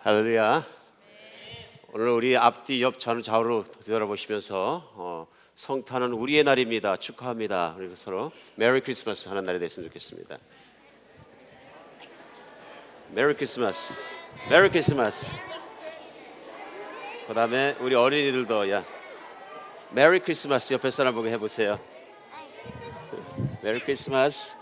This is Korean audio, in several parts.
할렐루야. 오늘 우리 앞뒤 옆 좌우로 뒤돌아보시면서 성탄은 우리의 날입니다. 축하합니다. 그리고 서로 메리 크리스마스 하는 날이 됐으면 좋겠습니다. 메리 크리스마스. 메리 크리스마스. 그 다음에 우리 어린이들도 메리 크리스마스 옆에 사람 보고 해보세요. 메리 크리스마스.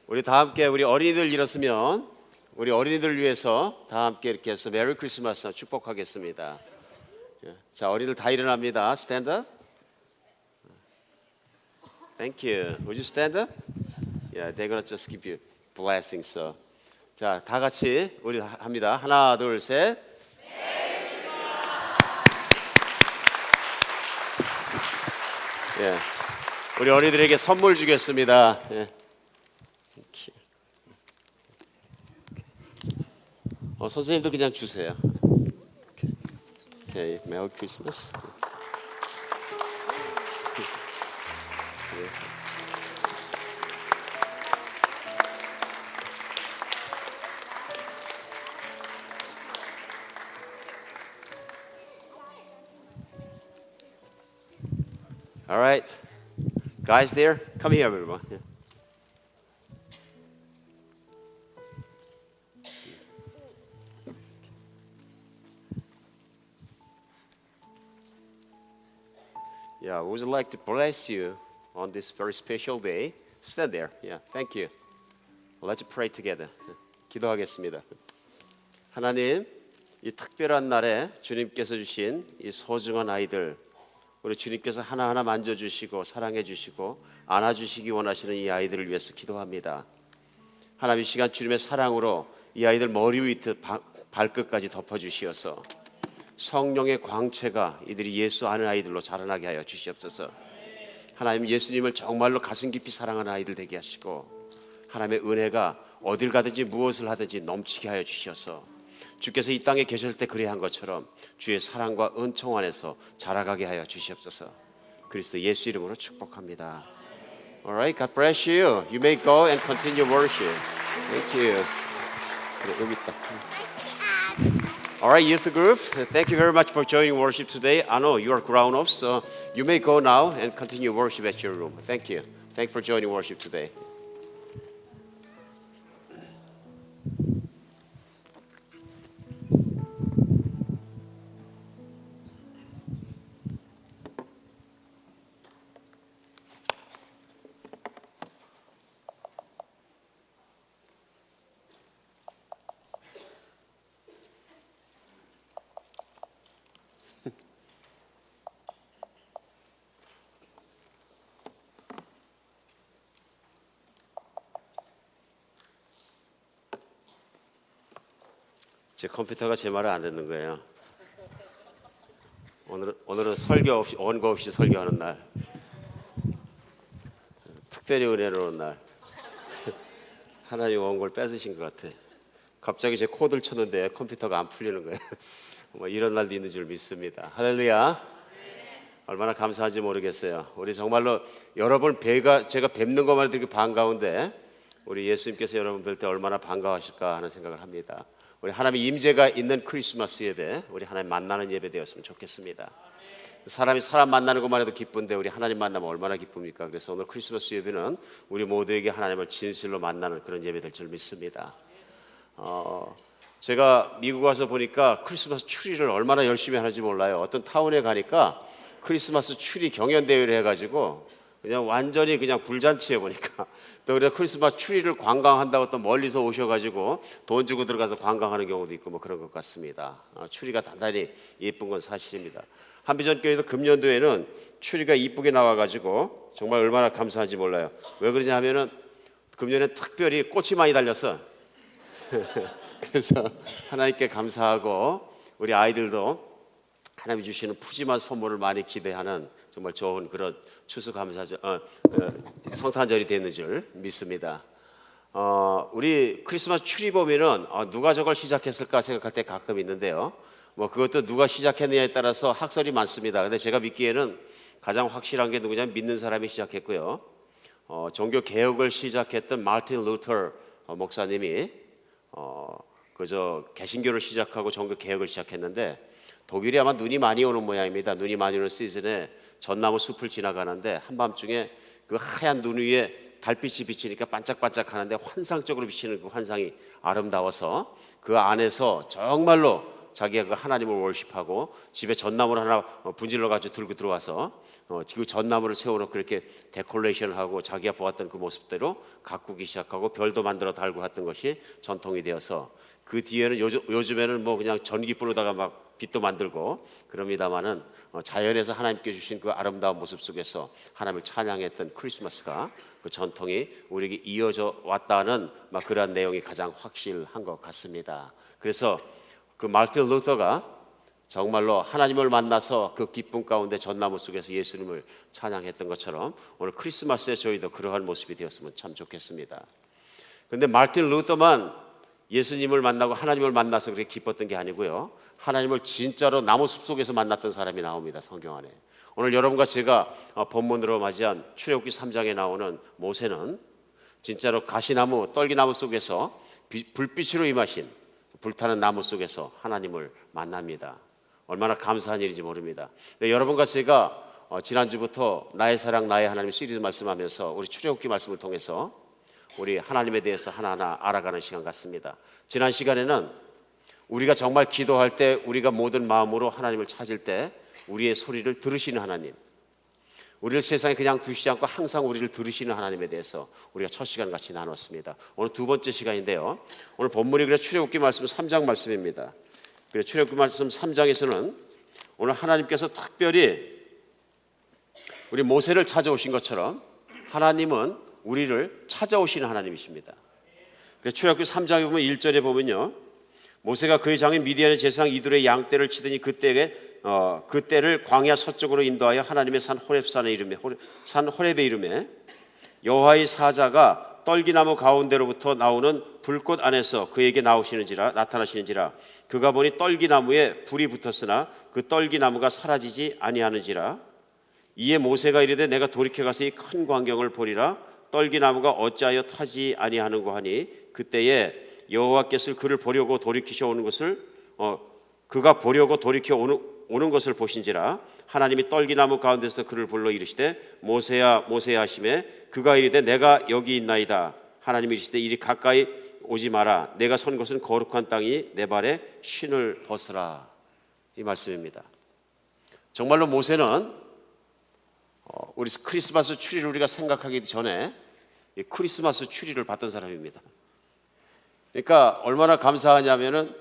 우리 다 함께 우리 어린이들 일었으면 우리 어린이들 위해서 다 함께 이렇게 해서 메리 크리스마스 축복하겠습니다. 자, 어린이들 다 일어납니다. Stand up. Thank you. Would you stand up? Yeah, they're gonna just give you blessings. So, 자, 다 같이 우리 합니다. 하나, 둘, 셋. 예, 우리 어린이들에게 선물 주겠습니다. 예. 선생님도 그냥 주세요. 오케이, 메리 크리스마스. All right, guys, there, come here, everyone. Yeah, we would like to bless you on this very special day. Stand there. Yeah, thank you. Let's pray together. 기도하겠습니다. 하나님, 이 특별한 날에 주님께서 주신 이 소중한 아이들, 우리 주님께서 하나하나 만져주시고 사랑해주시고 안아주시기 원하시는 이 아이들을 위해서 기도합니다. 하나님, 이 시간 주님의 사랑으로 이 아이들 머리 위부터 발끝까지 덮어주시어서 성령의 광채가 이들이 예수 아는 아이들로 자라나게 하여 주시옵소서. 하나님, 예수님을 정말로 가슴 깊이 사랑하는 아이들 되게 하시고 하나님의 은혜가 어딜 가든지 무엇을 하든지 넘치게 하여 주셔서 주께서 이 땅에 계실 때 그래 한 것처럼 주의 사랑과 은총 안에서 자라가게 하여 주시옵소서. 그리스도 예수 이름으로 축복합니다. Alright, God bless you. You may go and continue worship. Thank you. 그래, 여기 있다. All right, youth group, thank you very much for joining worship today. I know you are grown-ups, so you may go now and continue worship at your room. Thank you. Thank you for joining worship today. 제 컴퓨터가 제 말을 안 듣는 거예요. 오늘은 설교 없이 원고 없이 설교하는 날, 특별히 은혜로운 날. 하나님 원고를 뺏으신 것 같아. 갑자기 제 코드를 쳤는데 컴퓨터가 안 풀리는 거예요. 뭐 이런 날도 있는 줄 믿습니다. 할렐루야. 얼마나 감사한지 모르겠어요. 우리 정말로 여러분 제가 뵙는 것만 해도 반가운데 우리 예수님께서 여러분 뵐 때 얼마나 반가워하실까 하는 생각을 합니다. 우리 하나님의 임재가 있는 크리스마스 예배, 우리 하나님 만나는 예배 되었으면 좋겠습니다. 사람이 사람 만나는 것만 해도 기쁜데 우리 하나님 만나면 얼마나 기쁩니까? 그래서 오늘 크리스마스 예배는 우리 모두에게 하나님을 진실로 만나는 그런 예배 될 줄 믿습니다. 제가 미국 와서 보니까 크리스마스 추리를 얼마나 열심히 하는지 몰라요. 어떤 타운에 가니까 크리스마스 추리 경연 대회를 해가지고 그냥 완전히 그냥 불잔치해 보니까 또 그래 크리스마스 추리를 관광한다고 또 멀리서 오셔가지고 돈 주고 들어가서 관광하는 경우도 있고 뭐 그런 것 같습니다. 추리가 단단히 예쁜 건 사실입니다. 한비전교회도 금년도에는 추리가 이쁘게 나와가지고 정말 얼마나 감사한지 몰라요. 왜 그러냐 하면은 금년에 특별히 꽃이 많이 달려서 그래서 하나님께 감사하고 우리 아이들도 하나님이 주시는 푸짐한 선물을 많이 기대하는 정말 좋은 그런 추수감사절, 성탄절이 되는 줄 믿습니다. 우리 크리스마스 추리 보면은 누가 저걸 시작했을까 생각할 때 가끔 있는데요. 뭐 그것도 누가 시작했느냐에 따라서 학설이 많습니다. 근데 제가 믿기에는 가장 확실한 게 누구냐면 믿는 사람이 시작했고요. 종교 개혁을 시작했던 마틴 루터 목사님이 그저 개신교를 시작하고 종교 개혁을 시작했는데, 독일이 아마 눈이 많이 오는 모양입니다. 눈이 많이 오는 시즌에 전나무 숲을 지나가는데 한밤중에 그 하얀 눈 위에 달빛이 비치니까 반짝반짝 하는데 환상적으로 비치는 그 환상이 아름다워서 그 안에서 정말로 자기가 그 하나님을 월십하고 집에 전나무를 하나 분질러 가지고 들고 들어와서 그 전나무를 세워놓고 이렇게 데코레이션을 하고 자기가 보았던 그 모습대로 가꾸기 시작하고 별도 만들어 달고 했던 것이 전통이 되어서, 그 뒤에는 요즘에는 뭐 그냥 전기불로다가 막 빛도 만들고 그럽니다마는 자연에서 하나님께 주신 그 아름다운 모습 속에서 하나님을 찬양했던 크리스마스가, 그 전통이 우리에게 이어져 왔다는 막 그러한 내용이 가장 확실한 것 같습니다. 그래서 그 마틴 루터가 정말로 하나님을 만나서 그 기쁨 가운데 전나무 속에서 예수님을 찬양했던 것처럼 오늘 크리스마스에 저희도 그러한 모습이 되었으면 참 좋겠습니다. 그런데 마틴 루터만 예수님을 만나고 하나님을 만나서 그렇게 기뻤던 게 아니고요, 하나님을 진짜로 나무숲 속에서 만났던 사람이 나옵니다, 성경 안에. 오늘 여러분과 제가 본문으로 맞이한 출애굽기 3장에 나오는 모세는 진짜로 가시나무, 떨기나무 속에서 불빛으로 임하신 불타는 나무 속에서 하나님을 만납니다. 얼마나 감사한 일인지 모릅니다. 여러분과 제가 지난주부터 나의 사랑 나의 하나님 시리즈 말씀하면서 우리 출애굽기 말씀을 통해서 우리 하나님에 대해서 하나하나 알아가는 시간 같습니다. 지난 시간에는 우리가 정말 기도할 때, 우리가 모든 마음으로 하나님을 찾을 때 우리의 소리를 들으시는 하나님, 우리를 세상에 그냥 두시지 않고 항상 우리를 들으시는 하나님에 대해서 우리가 첫 시간 같이 나눴습니다. 오늘 두 번째 시간인데요, 오늘 본문이 그래 출애굽기 말씀 3장 말씀입니다. 그래 출애굽기 말씀 3장에서는 오늘 하나님께서 특별히 우리 모세를 찾아오신 것처럼 하나님은 우리를 찾아오시는 하나님이십니다. 그래 출애굽기 3장에 보면 1절에 보면요, 모세가 그의 장인 미디안의 제사장 이둘의 양떼를 치더니 그때를 광야 서쪽으로 인도하여 하나님의 산 호렙에 이르매 여호와의 사자가 떨기나무 가운데로부터 나오는 불꽃 안에서 그에게 나타나시는지라 그가 보니 떨기나무에 불이 붙었으나 그 떨기나무가 사라지지 아니하는지라. 이에 모세가 이르되 내가 돌이켜 가서 이 큰 광경을 보리라. 떨기나무가 어찌하여 타지 아니하는고 하니 그때에 여호와께서 그를 보려고 돌이키셔 오는 것을 그가 보려고 돌이켜 오는 것을 보신지라. 하나님이 떨기나무 가운데서 그를 불러 이르시되 모세야 모세야 하시매 그가 이르되 내가 여기 있나이다. 하나님이 이르시되 이리 가까이 오지 마라. 내가 선 곳은 거룩한 땅이 내 발에 신을 벗으라. 이 말씀입니다. 정말로 모세는 우리 크리스마스 추리를 우리가 생각하기 전에 이 크리스마스 추리를 받던 사람입니다. 그러니까 얼마나 감사하냐면은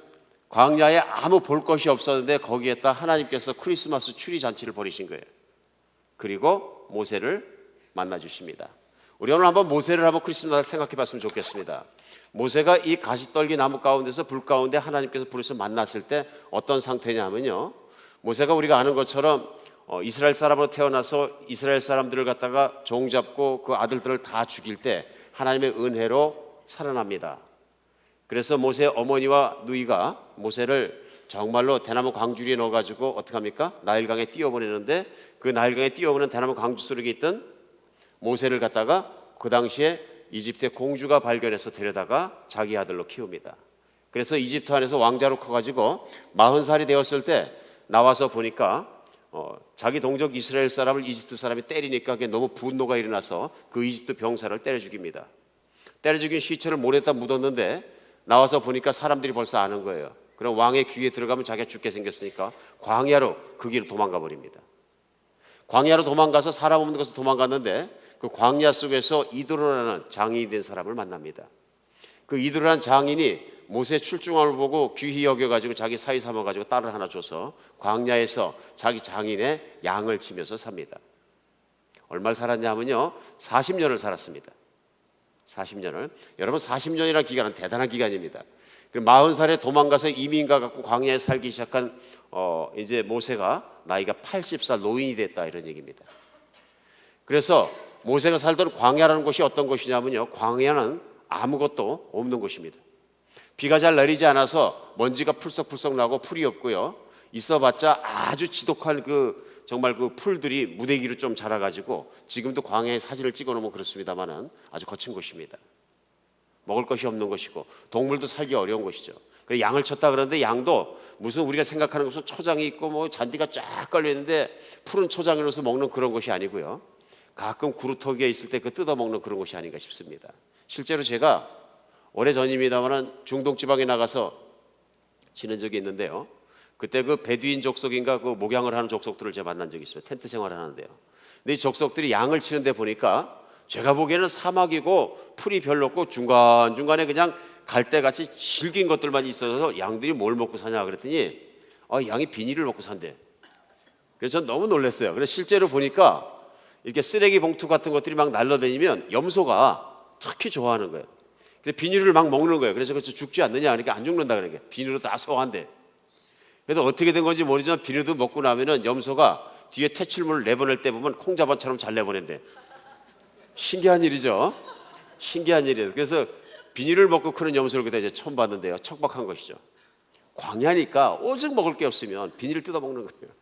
광야에 아무 볼 것이 없었는데 거기에다 하나님께서 크리스마스 추리 잔치를 벌이신 거예요. 그리고 모세를 만나 주십니다. 우리 오늘 한번 모세를 한번 크리스마스를 생각해 봤으면 좋겠습니다. 모세가 이 가시떨기 나무 가운데서 불 가운데 하나님께서 부르셔서 만났을 때 어떤 상태냐면요, 모세가 우리가 아는 것처럼 이스라엘 사람으로 태어나서 이스라엘 사람들을 갖다가 종잡고 그 아들들을 다 죽일 때 하나님의 은혜로 살아납니다. 그래서 모세의 어머니와 누이가 모세를 정말로 대나무 광주리에 넣어가지고 어떻게 합니까? 나일강에 띄워보내는데 그 나일강에 띄워보낸 대나무 광주 속에 있던 모세를 갖다가 그 당시에 이집트의 공주가 발견해서 데려다가 자기 아들로 키웁니다. 그래서 이집트 안에서 왕자로 커가지고 40살이 되었을 때 나와서 보니까 자기 동족 이스라엘 사람을 이집트 사람이 때리니까 그게 너무 분노가 일어나서 그 이집트 병사를 때려 죽입니다. 때려 죽인 시체를 모래에다 묻었는데 나와서 보니까 사람들이 벌써 아는 거예요. 그럼 왕의 귀에 들어가면 자기가 죽게 생겼으니까 광야로 그 길을 도망가 버립니다. 광야로 도망가서 사람 없는 곳에서 도망갔는데 그 광야 속에서 이드로라는 장인이 된 사람을 만납니다. 그 이드로라는 장인이 모세의 출중함을 보고 귀히 여겨가지고 자기 사위 삼아가지고 딸을 하나 줘서 광야에서 자기 장인의 양을 치면서 삽니다. 얼마를 살았냐면요, 40년을 살았습니다. 40년을. 여러분 40년이라는 기간은 대단한 기간입니다. 40살에 도망가서 이민가 갖고 광야에 살기 시작한 이제 모세가 나이가 80살 노인이 됐다 이런 얘기입니다. 그래서 모세가 살던 광야라는 곳이 어떤 곳이냐면요, 광야는 아무것도 없는 곳입니다. 비가 잘 내리지 않아서 먼지가 풀썩풀썩 나고 풀이 없고요, 있어봤자 아주 지독한 정말 그 풀들이 무대기로 좀 자라가지고 지금도 광야에 사진을 찍어놓으면 그렇습니다만은 아주 거친 곳입니다. 먹을 것이 없는 것이고 동물도 살기 어려운 곳이죠. 그래서 양을 쳤다 그러는데 양도 무슨 우리가 생각하는 것은 초장이 있고 뭐 잔디가 쫙 걸려 있는데 푸른 초장으로서 먹는 그런 것이 아니고요. 가끔 구루터기에 있을 때 그 뜯어 먹는 그런 것이 아닌가 싶습니다. 실제로 제가 오래전입니다만은 중동 지방에 나가서 지낸 적이 있는데요. 그때 그 베두인 족속인가 그 목양을 하는 족속들을 제가 만난 적이 있어요. 텐트 생활을 하는데요. 근데 이 족속들이 양을 치는데 보니까 제가 보기에는 사막이고 풀이 별로 없고 중간중간에 그냥 갈대같이 질긴 것들만 있어서 양들이 뭘 먹고 사냐 그랬더니 양이 비닐을 먹고 산대. 그래서 전 너무 놀랐어요. 그래서 실제로 보니까 이렇게 쓰레기 봉투 같은 것들이 막 날라다니면 염소가 특히 좋아하는 거예요. 그래서 비닐을 막 먹는 거예요. 그래서 죽지 않느냐 그러니까 안 죽는다 그러니까 비닐로 다 소화한대. 그래서 어떻게 된 건지 모르지만 비닐도 먹고 나면은 염소가 뒤에 퇴출물을 내보낼 때 보면 콩자반처럼 잘 내보낸대. 신기한 일이죠. 신기한 일이에요. 그래서 비닐을 먹고 크는 염소를 그때 이제 처음 봤는데요. 척박한 것이죠. 광야니까 오직 먹을 게 없으면 비닐을 뜯어 먹는 거예요.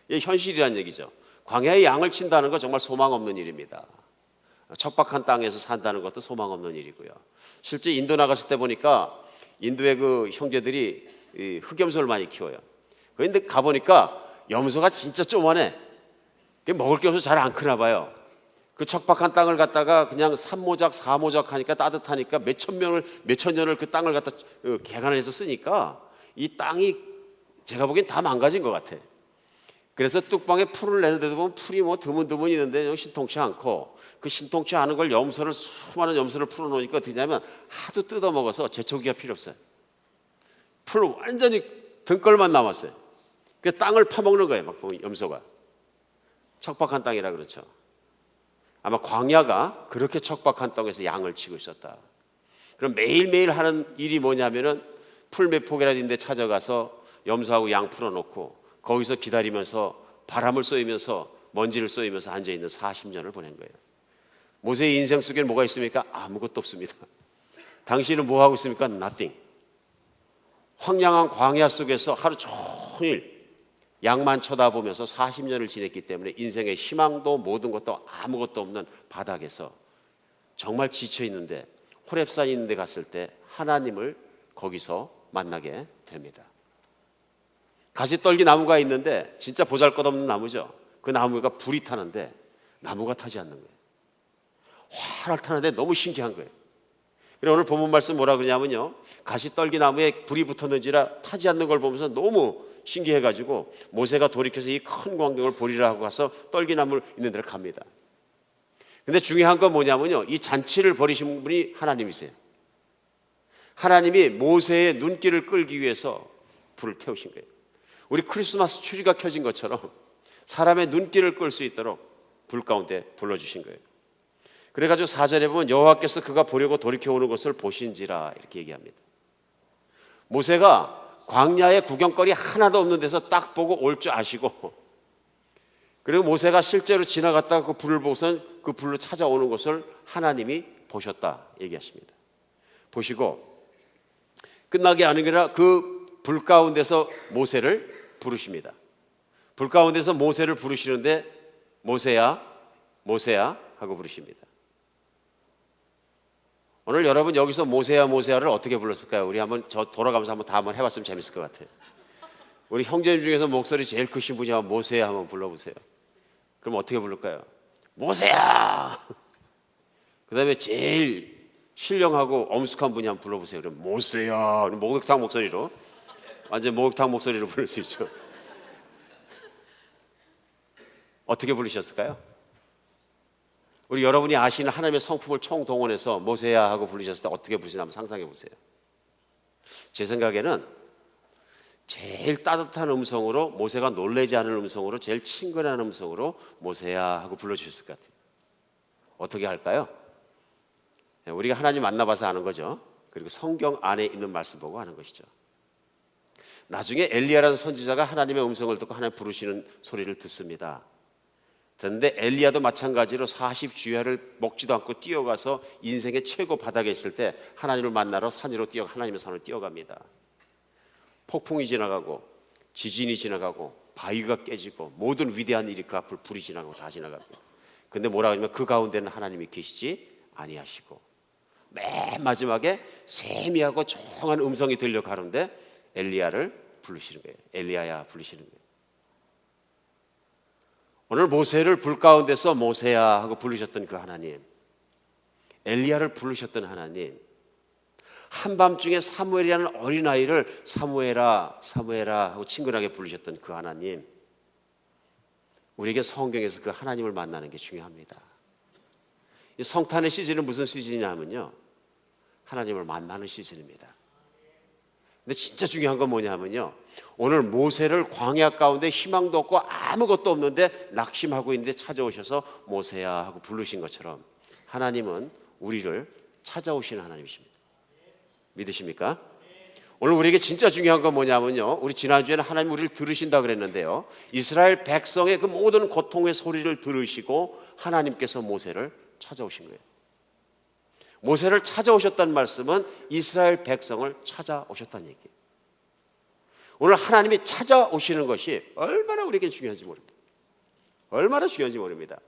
이게 현실이라는 얘기죠. 광야에 양을 친다는 건 정말 소망 없는 일입니다. 척박한 땅에서 산다는 것도 소망 없는 일이고요. 실제 인도 나갔을 때 보니까 인도의 그 형제들이 흑염소를 많이 키워요. 그런데 가보니까 염소가 진짜 쪼만해. 먹을 게 없어서 잘 안 크나 봐요. 그 척박한 땅을 갖다가 그냥 3모작 4모작 하니까 따뜻하니까 몇천 년을 그 땅을 갖다 개간해서 쓰니까 이 땅이 제가 보기엔 다 망가진 것 같아. 그래서 뚝방에 풀을 내는데도 보면 풀이 뭐 드문드문 있는데 신통치 않고 그 신통치 않은 걸 수많은 염소를 풀어놓으니까 어떻게 하냐면 하도 뜯어먹어서 재초기가 필요 없어요. 풀 완전히 등걸만 남았어요. 그래서 땅을 파먹는 거예요. 막 보면 염소가. 척박한 땅이라 그렇죠. 아마 광야가 그렇게 척박한 땅에서 양을 치고 있었다. 그럼 매일매일 하는 일이 뭐냐면은 풀 몇 포기라도 데 찾아가서 염소하고 양 풀어놓고 거기서 기다리면서 바람을 쏘이면서 먼지를 쏘이면서 앉아있는 40년을 보낸 거예요. 모세의 인생 속에는 뭐가 있습니까? 아무것도 없습니다. 당신은 뭐 하고 있습니까? Nothing. 황량한 광야 속에서 하루 종일 양만 쳐다보면서 40년을 지냈기 때문에 인생의 희망도 모든 것도 아무것도 없는 바닥에서 정말 지쳐 있는데 호렙산 있는 데 갔을 때 하나님을 거기서 만나게 됩니다. 가시떨기 나무가 있는데 진짜 보잘것없는 나무죠. 그 나무가 불이 타는데 나무가 타지 않는 거예요. 활활 타는데 너무 신기한 거예요. 그래서 오늘 본문 말씀 뭐라 그러냐면요, 가시떨기 나무에 불이 붙었는지라 타지 않는 걸 보면서 너무 신기해가지고 모세가 돌이켜서 이 큰 광경을 보리라 하고 가서 떨기나무 있는 데를 갑니다. 근데 중요한 건 뭐냐면요, 이 잔치를 벌이신 분이 하나님이세요. 하나님이 모세의 눈길을 끌기 위해서 불을 태우신 거예요. 우리 크리스마스 추리가 켜진 것처럼 사람의 눈길을 끌 수 있도록 불 가운데 불러주신 거예요. 그래가지고 4절에 보면 여호와께서 그가 보려고 돌이켜오는 것을 보신지라 이렇게 얘기합니다. 모세가 광야에 구경거리 하나도 없는 데서 딱 보고 올 줄 아시고, 그리고 모세가 실제로 지나갔다가 그 불을 보고선 그 불로 찾아오는 것을 하나님이 보셨다 얘기하십니다. 보시고 끝나게 아니라 그 불 가운데서 모세를 부르십니다. 불 가운데서 모세를 부르시는데 모세야 모세야 하고 부르십니다. 오늘 여러분 여기서 모세야 모세야를 어떻게 불렀을까요? 우리 한번 돌아가면서 다 한번 해봤으면 재밌을 것 같아요. 우리 형제님 중에서 목소리 제일 크신 분이 한번 모세야 한번 불러보세요. 그럼 어떻게 부를까요? 모세야. 그 다음에 제일 신령하고 엄숙한 분이 한번 불러보세요. 그럼 모세야. 목욕탕 목소리로, 완전 목욕탕 목소리로 부를 수 있죠. 어떻게 부르셨을까요? 우리 여러분이 아시는 하나님의 성품을 총동원해서 모세야 하고 부르셨을 때 어떻게 부르시나 한번 상상해 보세요. 제 생각에는 제일 따뜻한 음성으로, 모세가 놀라지 않은 음성으로, 제일 친근한 음성으로 모세야 하고 불러주셨을 것 같아요. 어떻게 할까요? 우리가 하나님 만나봐서 아는 거죠. 그리고 성경 안에 있는 말씀 보고 하는 것이죠. 나중에 엘리야라는 선지자가 하나님의 음성을 듣고 하나님 부르시는 소리를 듣습니다. 그런데 엘리야도 마찬가지로 40주야를 먹지도 않고 뛰어가서 인생의 최고 바닥에 있을 때 하나님을 만나러 산 위로 하나님의 산을 뛰어갑니다. 폭풍이 지나가고 지진이 지나가고 바위가 깨지고 모든 위대한 일이 그 앞을 불이 지나가고 다 지나갑니다. 근데 뭐라고 하냐면 그 가운데는 하나님이 계시지 아니하시고 맨 마지막에 세미하고 조용한 음성이 들려 가는데 엘리야를 부르시는 거예요. 엘리야야 부르시는 거예요. 오늘 모세를 불 가운데서 모세야 하고 부르셨던 그 하나님, 엘리야를 부르셨던 하나님, 한밤중에 사무엘이라는 어린아이를 사무엘아 사무엘아 하고 친근하게 부르셨던 그 하나님, 우리에게 성경에서 그 하나님을 만나는 게 중요합니다. 이 성탄의 시즌은 무슨 시즌이냐면요, 하나님을 만나는 시즌입니다. 근데 진짜 중요한 건 뭐냐면요, 오늘 모세를 광야 가운데 희망도 없고 아무것도 없는데 낙심하고 있는데 찾아오셔서 모세야 하고 부르신 것처럼 하나님은 우리를 찾아오시는 하나님이십니다. 믿으십니까? 오늘 우리에게 진짜 중요한 건 뭐냐면요, 우리 지난주에는 하나님 우리를 들으신다 그랬는데요, 이스라엘 백성의 그 모든 고통의 소리를 들으시고 하나님께서 모세를 찾아오신 거예요. 모세를 찾아오셨다는 말씀은 이스라엘 백성을 찾아오셨다는 얘기예요. 오늘 하나님이 찾아오시는 것이 얼마나 우리에게 중요한지 모릅니다. 얼마나 중요한지 모릅니다.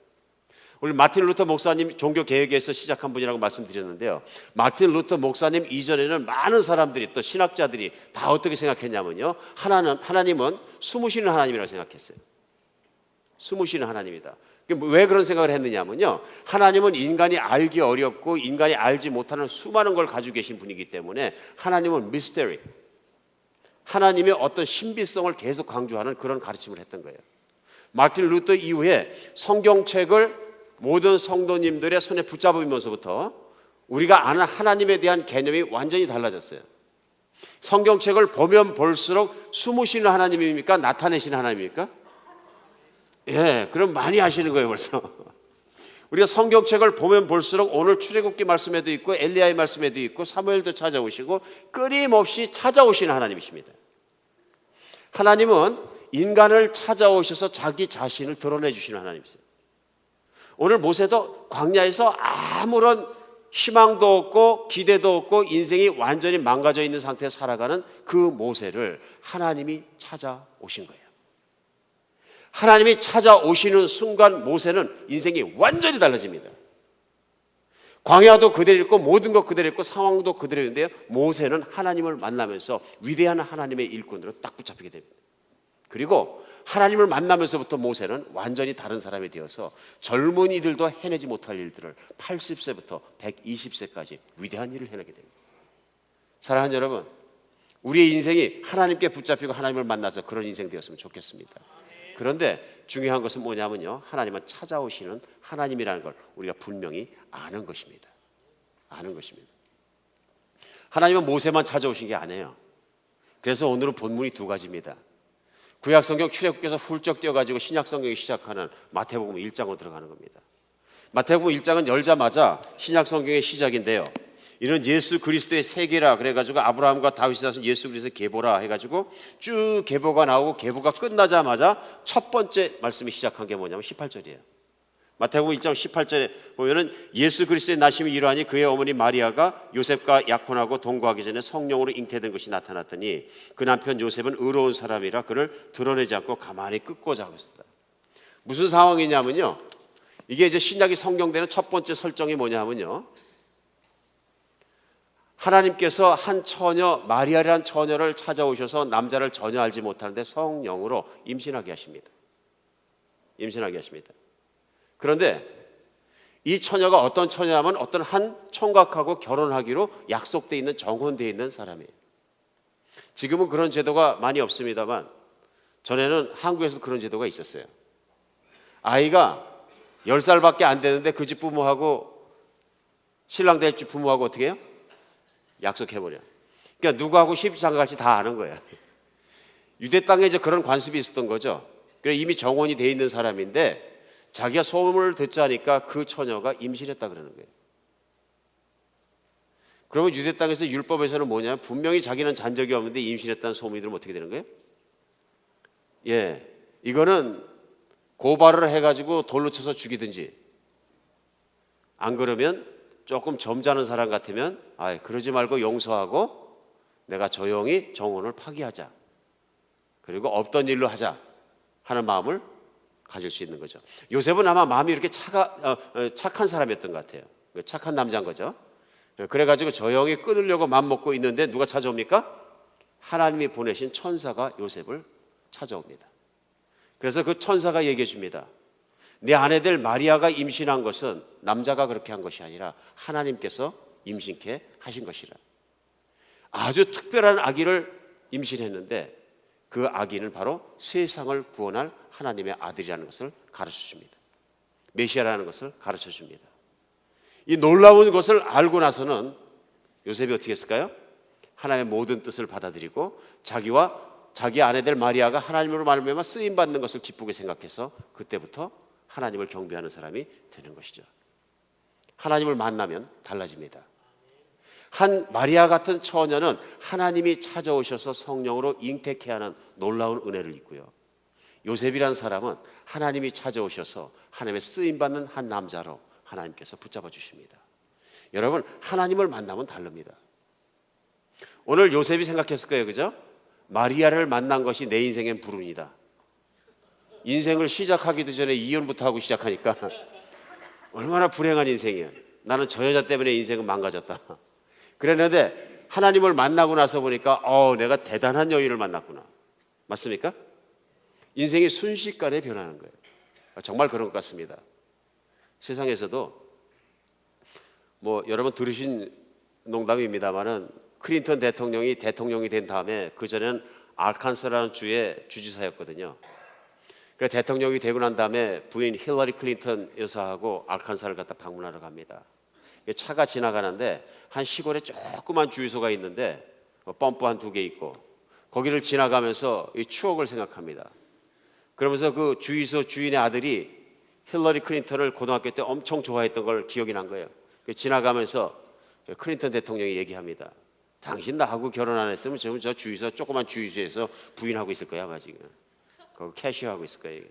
우리 마틴 루터 목사님 종교개혁에서 시작한 분이라고 말씀드렸는데요, 마틴 루터 목사님 이전에는 많은 사람들이 또 신학자들이 다 어떻게 생각했냐면요, 하나님은 숨으시는 하나님이라고 생각했어요. 숨으시는 하나님이다. 왜 그런 생각을 했느냐면요, 하나님은 인간이 알기 어렵고 인간이 알지 못하는 수많은 걸 가지고 계신 분이기 때문에 하나님은 미스테리, 하나님의 어떤 신비성을 계속 강조하는 그런 가르침을 했던 거예요. 마틴 루터 이후에 성경책을 모든 성도님들의 손에 붙잡으면서부터 우리가 아는 하나님에 대한 개념이 완전히 달라졌어요. 성경책을 보면 볼수록 숨으시는 하나님입니까? 나타내시는 하나님입니까? 예, 그럼 많이 아시는 거예요 벌써. 우리가 성경책을 보면 볼수록 오늘 출애굽기 말씀에도 있고 엘리야의 말씀에도 있고 사무엘도 찾아오시고 끊임없이 찾아오시는 하나님이십니다. 하나님은 인간을 찾아오셔서 자기 자신을 드러내 주시는 하나님이세요. 오늘 모세도 광야에서 아무런 희망도 없고 기대도 없고 인생이 완전히 망가져 있는 상태에서 살아가는 그 모세를 하나님이 찾아오신 거예요. 하나님이 찾아오시는 순간 모세는 인생이 완전히 달라집니다. 광야도 그대로 있고 모든 것 그대로 있고 상황도 그대로 있는데요, 모세는 하나님을 만나면서 위대한 하나님의 일꾼으로 딱 붙잡히게 됩니다. 그리고 하나님을 만나면서부터 모세는 완전히 다른 사람이 되어서 젊은이들도 해내지 못할 일들을 80세부터 120세까지 위대한 일을 해내게 됩니다. 사랑하는 여러분, 우리의 인생이 하나님께 붙잡히고 하나님을 만나서 그런 인생 되었으면 좋겠습니다. 그런데 중요한 것은 뭐냐면요, 하나님은 찾아오시는 하나님이라는 걸 우리가 분명히 아는 것입니다. 아는 것입니다. 하나님은 모세만 찾아오신 게 아니에요. 그래서 오늘은 본문이 두 가지입니다. 구약성경 출애굽기에서 훌쩍 뛰어가지고 신약성경이 시작하는 마태복음 1장으로 들어가는 겁니다. 마태복음 1장은 열자마자 신약성경의 시작인데요, 이는 예수 그리스도의 세계라 그래가지고 아브라함과 다윗이 다신 예수 그리스도의 계보라 해가지고 쭉 계보가 나오고 계보가 끝나자마자 첫 번째 말씀이 시작한 게 뭐냐면 18절이에요. 마태복음 1장 18절에 보면은 예수 그리스도의 나심이 이러하니 그의 어머니 마리아가 요셉과 약혼하고 동거하기 전에 성령으로 잉태된 것이 나타났더니 그 남편 요셉은 의로운 사람이라 그를 드러내지 않고 가만히 끄고자 하고 있었다. 무슨 상황이냐면요, 이게 이제 신약이 성경되는 첫 번째 설정이 뭐냐면요, 하나님께서 한 처녀 마리아라는 처녀를 찾아오셔서 남자를 전혀 알지 못하는데 성령으로 임신하게 하십니다. 임신하게 하십니다. 그런데 이 처녀가 어떤 처녀냐면 어떤 한 총각하고 결혼하기로 약속되어 있는, 정혼되어 있는 사람이에요. 지금은 그런 제도가 많이 없습니다만 전에는 한국에서 그런 제도가 있었어요. 아이가 10살밖에 안 되는데 그 집 부모하고 신랑 될 집 부모하고 어떻게 해요? 약속해버려. 그러니까 누구하고 시집장가갈지 다 아는 거예요. 유대 땅에 이제 그런 관습이 있었던 거죠. 그래서 이미 정혼이 돼 있는 사람인데 자기가 소문을 듣자니까 그 처녀가 임신했다 그러는 거예요. 그러면 유대 땅에서 율법에서는 뭐냐면 분명히 자기는 잔 적이 없는데 임신했다는 소문이 들으면 어떻게 되는 거예요? 예, 이거는 고발을 해가지고 돌로 쳐서 죽이든지, 안 그러면 조금 점잖은 사람 같으면 그러지 말고 용서하고 내가 조용히 정혼을 파기하자, 그리고 없던 일로 하자 하는 마음을 가질 수 있는 거죠. 요셉은 아마 마음이 이렇게 착한 사람이었던 것 같아요. 착한 남자인 거죠. 그래가지고 조용히 끊으려고 맘먹고 있는데 누가 찾아옵니까? 하나님이 보내신 천사가 요셉을 찾아옵니다. 그래서 그 천사가 얘기해 줍니다. 네 아내들 마리아가 임신한 것은 남자가 그렇게 한 것이 아니라 하나님께서 임신케 하신 것이라. 아주 특별한 아기를 임신했는데 그 아기는 바로 세상을 구원할 하나님의 아들이라는 것을 가르쳐 줍니다. 메시아라는 것을 가르쳐 줍니다. 이 놀라운 것을 알고 나서는 요셉이 어떻게 했을까요? 하나님의 모든 뜻을 받아들이고 자기와 자기 아내들 마리아가 하나님으로 말미암아 쓰임 받는 것을 기쁘게 생각해서 그때부터 하나님을 경배하는 사람이 되는 것이죠. 하나님을 만나면 달라집니다. 한 마리아 같은 처녀는 하나님이 찾아오셔서 성령으로 잉태케 하는 놀라운 은혜를 입고요. 요셉이라는 사람은 하나님이 찾아오셔서 하나님의 쓰임받는 한 남자로 하나님께서 붙잡아 주십니다. 여러분, 하나님을 만나면 다릅니다. 오늘 요셉이 생각했을 거예요, 그죠? 마리아를 만난 것이 내 인생엔 불운이다. 인생을 시작하기도 전에 이혼부터 하고 시작하니까 얼마나 불행한 인생이야. 나는 저 여자 때문에 인생은 망가졌다. 그랬는데 하나님을 만나고 나서 보니까 내가 대단한 여인을 만났구나. 맞습니까? 인생이 순식간에 변하는 거예요. 정말 그런 것 같습니다. 세상에서도 여러분 들으신 농담입니다만은 클린턴 대통령이 된 다음에 그전에는 알칸사라는 주의 주지사였거든요. 그래서 대통령이 되고 난 다음에 부인 힐러리 클린턴 여사하고 알칸사를 갖다 방문하러 갑니다. 차가 지나가는데 한 시골에 조그만 주유소가 있는데 펌프 한 2개 있고 거기를 지나가면서 이 추억을 생각합니다. 그러면서 그 주유소 주인의 아들이 힐러리 클린턴을 고등학교 때 엄청 좋아했던 걸 기억이 난 거예요. 지나가면서 클린턴 대통령이 얘기합니다. 당신 나하고 결혼 안 했으면 지금 저 주유소 조그만 주유소에서 부인하고 있을 거야 아마 지금. 거기 캐시어하고 있을 거예요.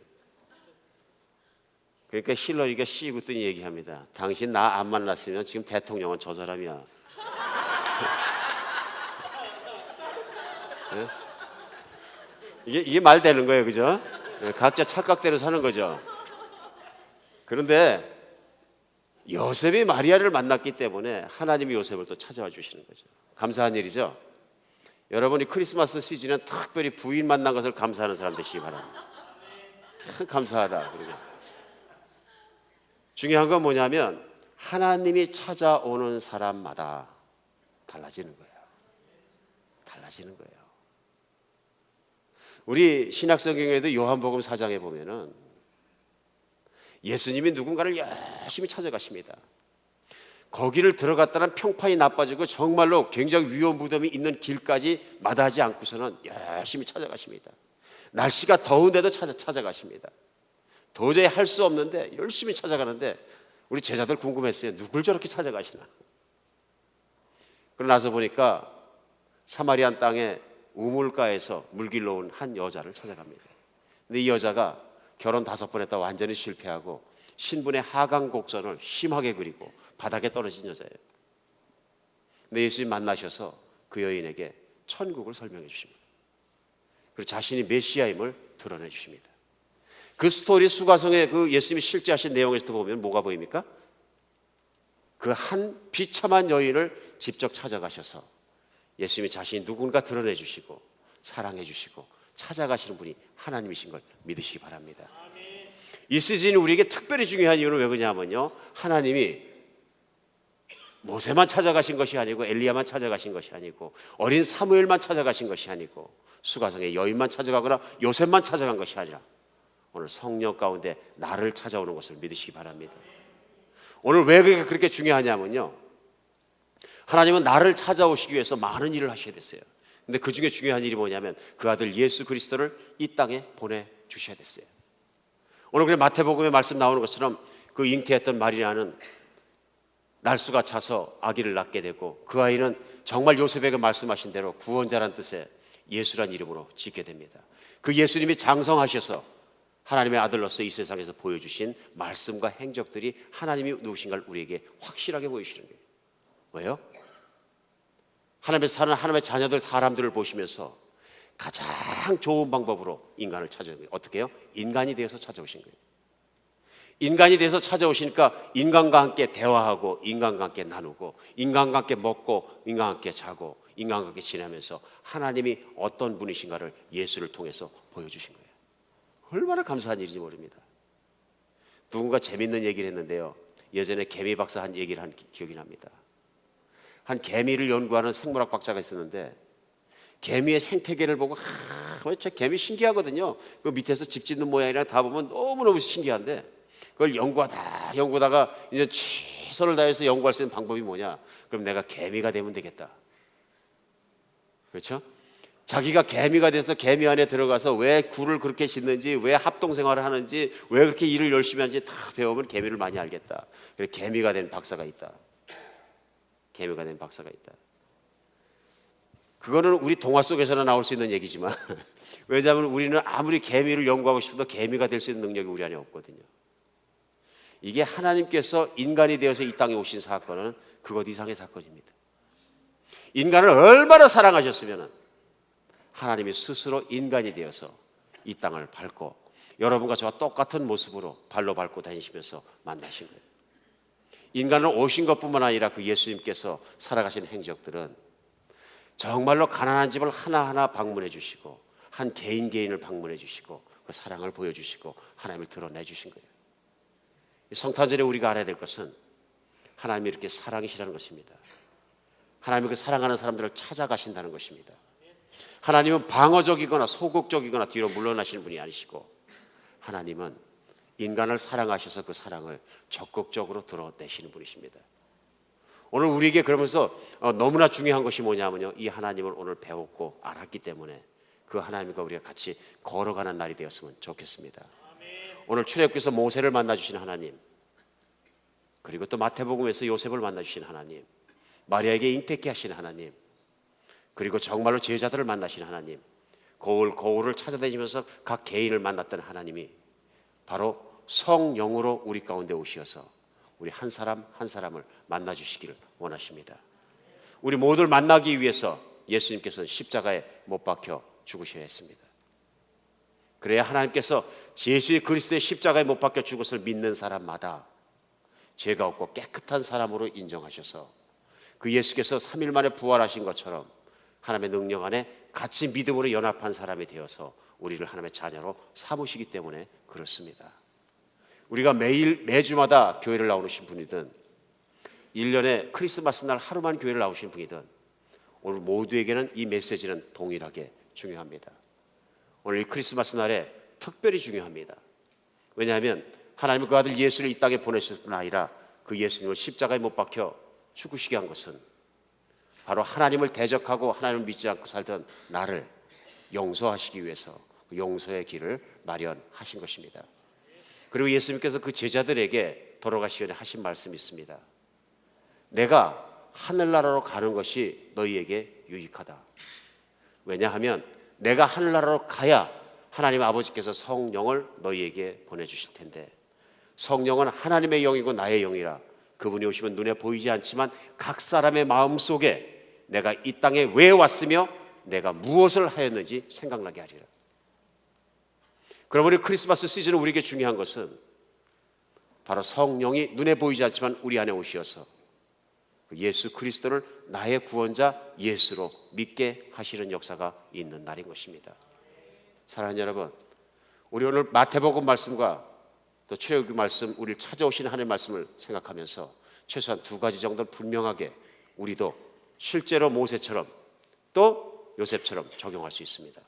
그러니까 힐러리가 씨 웃더니 얘기합니다. 당신 나 안 만났으면 지금 대통령은 저 사람이야. 네? 이게 말 되는 거예요, 그죠? 각자 착각대로 사는 거죠. 그런데 요셉이 마리아를 만났기 때문에 하나님이 요셉을 또 찾아와 주시는 거죠. 감사한 일이죠. 여러분이 크리스마스 시즌에 특별히 부인 만난 것을 감사하는 사람 되시기 바랍니다. 참 감사하다. 그리고 중요한 건 뭐냐면 하나님이 찾아오는 사람마다 달라지는 거예요. 달라지는 거예요. 우리 신약성경에도 요한복음 4장에 보면은 예수님이 누군가를 열심히 찾아가십니다. 거기를 들어갔다는 평판이 나빠지고 정말로 굉장히 위험 무덤이 있는 길까지 마다하지 않고서는 열심히 찾아가십니다. 날씨가 더운데도 찾아가십니다. 도저히 할 수 없는데 열심히 찾아가는데 우리 제자들 궁금했어요. 누굴 저렇게 찾아가시나. 그러고 나서 보니까 사마리안 땅에 우물가에서 물길로 온 한 여자를 찾아갑니다. 근데 이 여자가 결혼 5번 했다 완전히 실패하고 신분의 하강 곡선을 심하게 그리고 바닥에 떨어진 여자예요. 근데 예수님 만나셔서 그 여인에게 천국을 설명해 주십니다. 그리고 자신이 메시아임을 드러내 주십니다. 그 스토리 수가성의 그 예수님이 실제 하신 내용에서 보면 뭐가 보입니까? 그 한 비참한 여인을 직접 찾아가셔서 예수님이 자신이 누군가 드러내 주시고 사랑해 주시고 찾아가시는 분이 하나님이신 걸 믿으시기 바랍니다. 이 시즌이 우리에게 특별히 중요한 이유는 왜 그러냐면요, 하나님이 모세만 찾아가신 것이 아니고 엘리야만 찾아가신 것이 아니고 어린 사무엘만 찾아가신 것이 아니고 수가성의 여인만 찾아가거나 요셉만 찾아간 것이 아니라 오늘 성령 가운데 나를 찾아오는 것을 믿으시기 바랍니다. 오늘 왜 그렇게 중요하냐면요, 하나님은 나를 찾아오시기 위해서 많은 일을 하셔야 됐어요. 근데 그 중에 중요한 일이 뭐냐면 그 아들 예수 그리스도를 이 땅에 보내주셔야 됐어요. 오늘 그래 마태복음에 말씀 나오는 것처럼 그 잉태했던 마리아는 날수가 차서 아기를 낳게 되고 그 아이는 정말 요셉에게 말씀하신 대로 구원자란 뜻의 예수란 이름으로 짓게 됩니다. 그 예수님이 장성하셔서 하나님의 아들로서 이 세상에서 보여주신 말씀과 행적들이 하나님이 누구신가를 우리에게 확실하게 보여주시는 거예요. 왜요? 하나님의 사는 하나님의 자녀들 사람들을 보시면서 가장 좋은 방법으로 인간을 찾아오는 거예요. 어떻게 해요? 인간이 되어서 찾아오신 거예요. 인간이 돼서 찾아오시니까 인간과 함께 대화하고 인간과 함께 나누고 인간과 함께 먹고 인간과 함께 자고 인간과 함께 지내면서 하나님이 어떤 분이신가를 예수를 통해서 보여주신 거예요. 얼마나 감사한 일인지 모릅니다. 누군가 재밌는 얘기를 했는데요. 예전에 개미 박사 한 얘기를 한 기억이 납니다. 한 개미를 연구하는 생물학 박사가 있었는데 개미의 생태계를 보고 저 개미 신기하거든요. 그 밑에서 집 짓는 모양이랑 다 보면 너무너무 신기한데 그걸 연구하다가 이제 최선을 다해서 연구할 수 있는 방법이 뭐냐? 그럼 내가 개미가 되면 되겠다. 그렇죠? 자기가 개미가 돼서 개미 안에 들어가서 왜 굴을 그렇게 짓는지, 왜 합동생활을 하는지, 왜 그렇게 일을 열심히 하는지 다 배우면 개미를 많이 알겠다. 그래서 개미가 된 박사가 있다. 개미가 된 박사가 있다. 그거는 우리 동화 속에서나 나올 수 있는 얘기지만 왜냐하면 우리는 아무리 개미를 연구하고 싶어도 개미가 될 수 있는 능력이 우리 안에 없거든요. 이게 하나님께서 인간이 되어서 이 땅에 오신 사건은 그것 이상의 사건입니다. 인간을 얼마나 사랑하셨으면 하나님이 스스로 인간이 되어서 이 땅을 밟고 여러분과 저와 똑같은 모습으로 발로 밟고 다니시면서 만나신 거예요. 인간을 오신 것뿐만 아니라 그 예수님께서 살아가신 행적들은 정말로 가난한 집을 하나하나 방문해 주시고 한 개인 개인을 방문해 주시고 그 사랑을 보여주시고 하나님을 드러내 주신 거예요. 성탄절에 우리가 알아야 될 것은 하나님이 이렇게 사랑이시라는 것입니다. 하나님이 그 사랑하는 사람들을 찾아가신다는 것입니다. 하나님은 방어적이거나 소극적이거나 뒤로 물러나시는 분이 아니시고 하나님은 인간을 사랑하셔서 그 사랑을 적극적으로 드러내시는 분이십니다. 오늘 우리에게 그러면서 너무나 중요한 것이 뭐냐면요, 이 하나님을 오늘 배웠고 알았기 때문에 그 하나님과 우리가 같이 걸어가는 날이 되었으면 좋겠습니다. 오늘 출애굽기에서 모세를 만나주신 하나님, 그리고 또 마태복음에서 요셉을 만나주신 하나님, 마리아에게 잉태케 하신 하나님, 그리고 정말로 제자들을 만나신 하나님, 거울을 찾아다니면서 각 개인을 만났던 하나님이 바로 성령으로 우리 가운데 오셔서 우리 한 사람 한 사람을 만나주시기를 원하십니다. 우리 모두를 만나기 위해서 예수님께서는 십자가에 못 박혀 죽으셔야 했습니다. 그래야 하나님께서 예수의 그리스도의 십자가에 못 박혀 죽었을 믿는 사람마다 죄가 없고 깨끗한 사람으로 인정하셔서 그 예수께서 3일 만에 부활하신 것처럼 하나님의 능력 안에 같이 믿음으로 연합한 사람이 되어서 우리를 하나님의 자녀로 삼으시기 때문에 그렇습니다. 우리가 매주마다 교회를 나오신 분이든 1년에 크리스마스 날 하루만 교회를 나오신 분이든 오늘 모두에게는 이 메시지는 동일하게 중요합니다. 오늘 이 크리스마스 날에 특별히 중요합니다. 왜냐하면 하나님은 그 아들 예수를 이 땅에 보내셨을 뿐 아니라 그 예수님을 십자가에 못 박혀 죽으시게 한 것은 바로 하나님을 대적하고 하나님을 믿지 않고 살던 나를 용서하시기 위해서 그 용서의 길을 마련하신 것입니다. 그리고 예수님께서 그 제자들에게 돌아가시기 전에 하신 말씀이 있습니다. 내가 하늘나라로 가는 것이 너희에게 유익하다. 왜냐하면 내가 하늘나라로 가야 하나님 아버지께서 성령을 너희에게 보내주실 텐데 성령은 하나님의 영이고 나의 영이라 그분이 오시면 눈에 보이지 않지만 각 사람의 마음속에 내가 이 땅에 왜 왔으며 내가 무엇을 하였는지 생각나게 하리라. 그러므로 크리스마스 시즌은 우리에게 중요한 것은 바로 성령이 눈에 보이지 않지만 우리 안에 오셔서 예수 그리스도를 나의 구원자 예수로 믿게 하시는 역사가 있는 날인 것입니다. 사랑하는 여러분, 우리 오늘 마태복음 말씀과 또 출애굽기 말씀, 우리를 찾아오시는 하나님의 말씀을 생각하면서 최소한 두 가지 정도는 분명하게 우리도 실제로 모세처럼 또 요셉처럼 적용할 수 있습니다.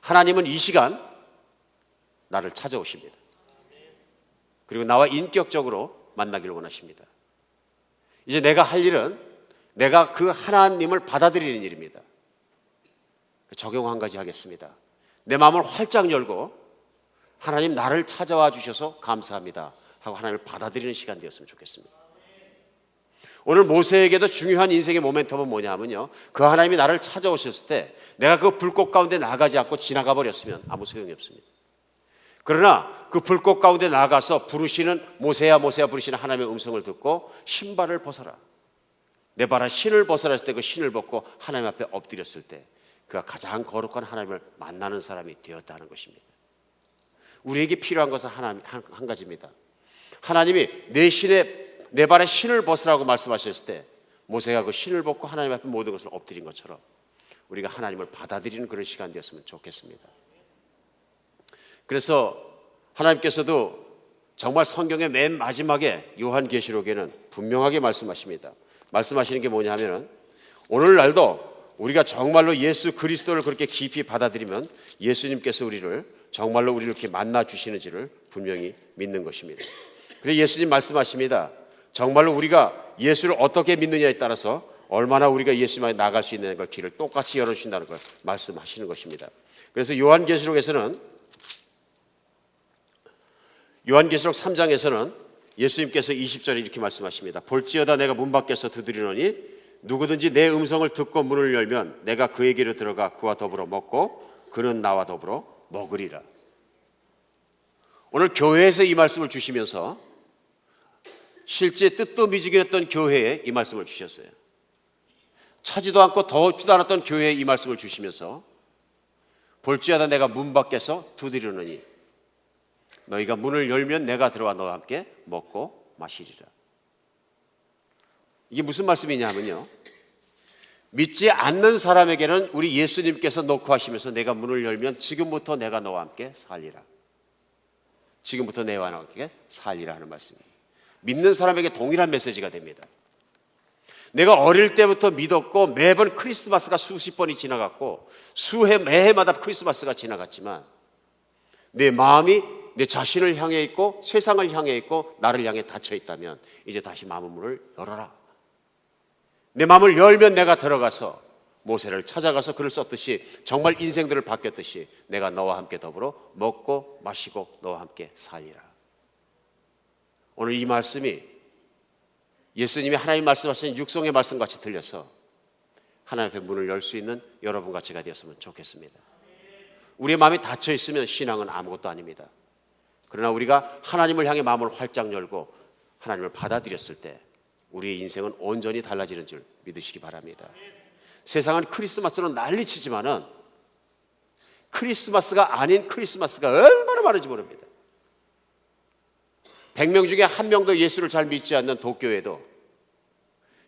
하나님은 이 시간 나를 찾아오십니다. 그리고 나와 인격적으로 만나기를 원하십니다. 이제 내가 할 일은 내가 그 하나님을 받아들이는 일입니다. 적용 한 가지 하겠습니다. 내 마음을 활짝 열고 하나님 나를 찾아와 주셔서 감사합니다 하고 하나님을 받아들이는 시간 되었으면 좋겠습니다. 오늘 모세에게도 중요한 인생의 모멘텀은 뭐냐면요, 그 하나님이 나를 찾아오셨을 때 내가 그 불꽃 가운데 나가지 않고 지나가 버렸으면 아무 소용이 없습니다. 그러나 그 불꽃 가운데 나가서 부르시는 모세야 모세야 부르시는 하나님의 음성을 듣고 신발을 벗어라, 내 발에 신을 벗어라 했을 때 그 신을 벗고 하나님 앞에 엎드렸을 때 그가 가장 거룩한 하나님을 만나는 사람이 되었다는 것입니다. 우리에게 필요한 것은 한 가지입니다. 하나님이 내 발에 신을 벗으라고 말씀하셨을 때 모세가 그 신을 벗고 하나님 앞에 모든 것을 엎드린 것처럼 우리가 하나님을 받아들이는 그런 시간 되었으면 좋겠습니다. 그래서 하나님께서도 정말 성경의 맨 마지막에 요한계시록에는 분명하게 말씀하십니다. 말씀하시는 게 뭐냐 하면은 오늘날도 우리가 정말로 예수 그리스도를 그렇게 깊이 받아들이면 예수님께서 정말로 우리를 이렇게 만나 주시는지를 분명히 믿는 것입니다. 그래서 예수님 말씀하십니다. 정말로 우리가 예수를 어떻게 믿느냐에 따라서 얼마나 우리가 예수님께 나갈 수 있는 걸 길을 똑같이 열어주신다는 걸 말씀하시는 것입니다. 그래서 요한계시록 3장에서는 예수님께서 20절에 이렇게 말씀하십니다. 볼지어다 내가 문 밖에서 두드리노니 누구든지 내 음성을 듣고 문을 열면 내가 그에게로 들어가 그와 더불어 먹고 그는 나와 더불어 먹으리라. 오늘 교회에서 이 말씀을 주시면서 실제 뜻도 미지긴 했던 교회에 이 말씀을 주셨어요. 차지도 않고 더웁지도 않았던 교회에 이 말씀을 주시면서 볼지어다 내가 문 밖에서 두드리노니 너희가 문을 열면 내가 들어와 너와 함께 먹고 마시리라. 이게 무슨 말씀이냐면요, 믿지 않는 사람에게는 우리 예수님께서 놓고 하시면서 내가 문을 열면 지금부터 내가 너와 함께 살리라. 지금부터 내와 함께 살리라 하는 말씀입니다. 믿는 사람에게 동일한 메시지가 됩니다. 내가 어릴 때부터 믿었고 매번 크리스마스가 수십 번이 지나갔고 매해마다 크리스마스가 지나갔지만 내 마음이 내 자신을 향해 있고 세상을 향해 있고 나를 향해 닫혀 있다면 이제 다시 마음의 문을 열어라. 내 마음을 열면 내가 들어가서 모세를 찾아가서 글을 썼듯이 정말 인생들을 바뀌었듯이 내가 너와 함께 더불어 먹고 마시고 너와 함께 살리라. 오늘 이 말씀이 예수님이 하나님 말씀하신 육성의 말씀같이 들려서 하나님 앞에 문을 열 수 있는 여러분과 제가 되었으면 좋겠습니다. 우리의 마음이 닫혀 있으면 신앙은 아무것도 아닙니다. 그러나 우리가 하나님을 향해 마음을 활짝 열고 하나님을 받아들였을 때 우리의 인생은 온전히 달라지는 줄 믿으시기 바랍니다. 세상은 크리스마스로 난리치지만은 크리스마스가 아닌 크리스마스가 얼마나 많은지 모릅니다. 100명 중에 한 명도 예수를 잘 믿지 않는 도교에도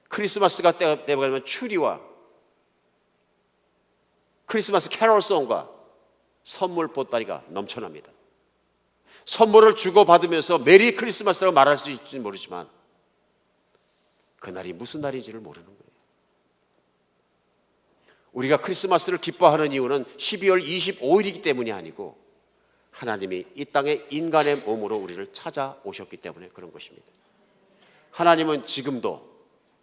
크리스마스가 때가 되면 추리와 크리스마스 캐롤송과 선물 보따리가 넘쳐납니다. 선물을 주고받으면서 메리 크리스마스라고 말할 수 있을지 모르지만 그날이 무슨 날인지를 모르는 거예요. 우리가 크리스마스를 기뻐하는 이유는 12월 25일이기 때문이 아니고 하나님이 이 땅에 인간의 몸으로 우리를 찾아오셨기 때문에 그런 것입니다. 하나님은 지금도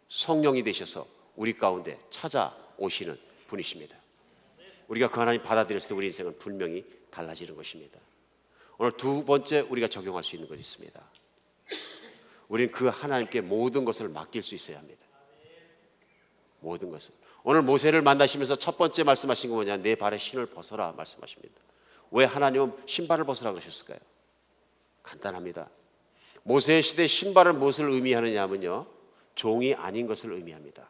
성령이 되셔서 우리 가운데 찾아오시는 분이십니다. 우리가 그 하나님 받아들였을 때 우리 인생은 분명히 달라지는 것입니다. 오늘 두 번째 우리가 적용할 수 있는 것이 있습니다. 우리는 그 하나님께 모든 것을 맡길 수 있어야 합니다. 모든 것을. 오늘 모세를 만나시면서 첫 번째 말씀하신 거 뭐냐? 내 발에 신을 벗어라 말씀하십니다. 왜 하나님은 신발을 벗으라 그러셨을까요? 간단합니다. 모세의 시대 신발은 무엇을 의미하느냐 하면요, 종이 아닌 것을 의미합니다.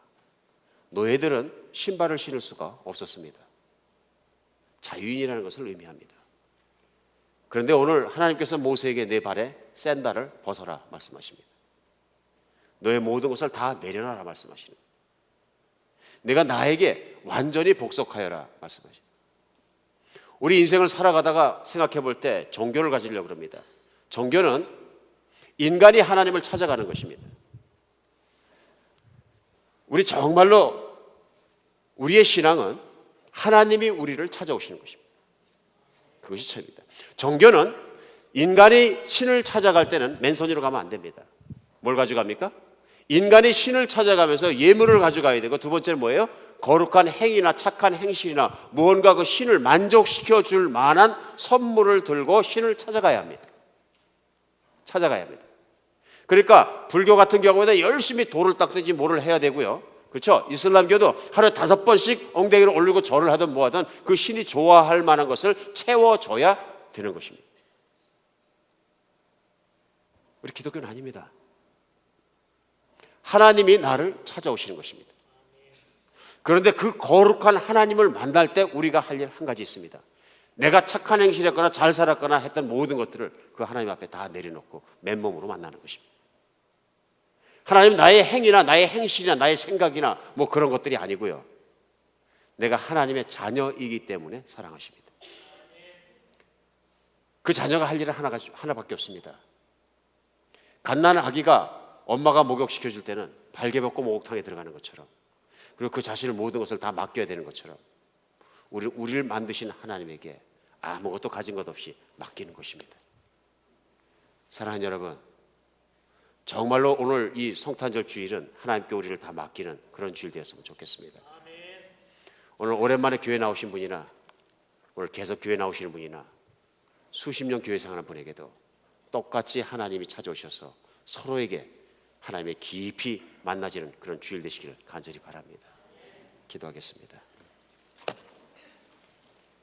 노예들은 신발을 신을 수가 없었습니다. 자유인이라는 것을 의미합니다. 그런데 오늘 하나님께서 모세에게 내 발에 샌들을 벗어라 말씀하십니다. 너의 모든 것을 다 내려놔라 말씀하시는 거예요. 내가 나에게 완전히 복속하여라 말씀하십니다. 우리 인생을 살아가다가 생각해 볼 때 종교를 가지려고 합니다. 종교는 인간이 하나님을 찾아가는 것입니다. 우리 정말로 우리의 신앙은 하나님이 우리를 찾아오시는 것입니다. 그것이 처음입니다. 종교는 인간이 신을 찾아갈 때는 맨손으로 가면 안 됩니다. 뭘 가져갑니까? 인간이 신을 찾아가면서 예물을 가져가야 되고, 두 번째는 뭐예요? 거룩한 행위나 착한 행실이나 무언가 그 신을 만족시켜 줄 만한 선물을 들고 신을 찾아가야 합니다. 찾아가야 합니다. 그러니까 불교 같은 경우에는 열심히 돌을 닦든지 뭐를 해야 되고요. 그렇죠? 이슬람교도 하루에 5번씩 엉덩이를 올리고 절을 하든 뭐 하든 그 신이 좋아할 만한 것을 채워줘야 되는 것입니다. 우리 기독교는 아닙니다. 하나님이 나를 찾아오시는 것입니다. 그런데 그 거룩한 하나님을 만날 때 우리가 할 일 한 가지 있습니다. 내가 착한 행실을 했거나 잘 살았거나 했던 모든 것들을 그 하나님 앞에 다 내려놓고 맨몸으로 만나는 것입니다. 하나님 나의 행위나 나의 행실이나 나의 생각이나 뭐 그런 것들이 아니고요. 내가 하나님의 자녀이기 때문에 사랑하십니다. 그 자녀가 할 일은 하나밖에 없습니다. 갓난 아기가 엄마가 목욕시켜줄 때는 발개 벗고 목욕탕에 들어가는 것처럼, 그리고 그 자신의 모든 것을 다 맡겨야 되는 것처럼 우리를 만드신 하나님에게 아무것도 가진 것 없이 맡기는 것입니다. 사랑하는 여러분, 정말로 오늘 이 성탄절 주일은 하나님께 우리를 다 맡기는 그런 주일 되었으면 좋겠습니다. 오늘 오랜만에 교회 나오신 분이나 오늘 계속 교회 나오시는 분이나 수십 년 교회 생활하는 분에게도 똑같이 하나님이 찾아오셔서 서로에게 하나님의 깊이 만나지는 그런 주일 되시기를 간절히 바랍니다. 기도하겠습니다.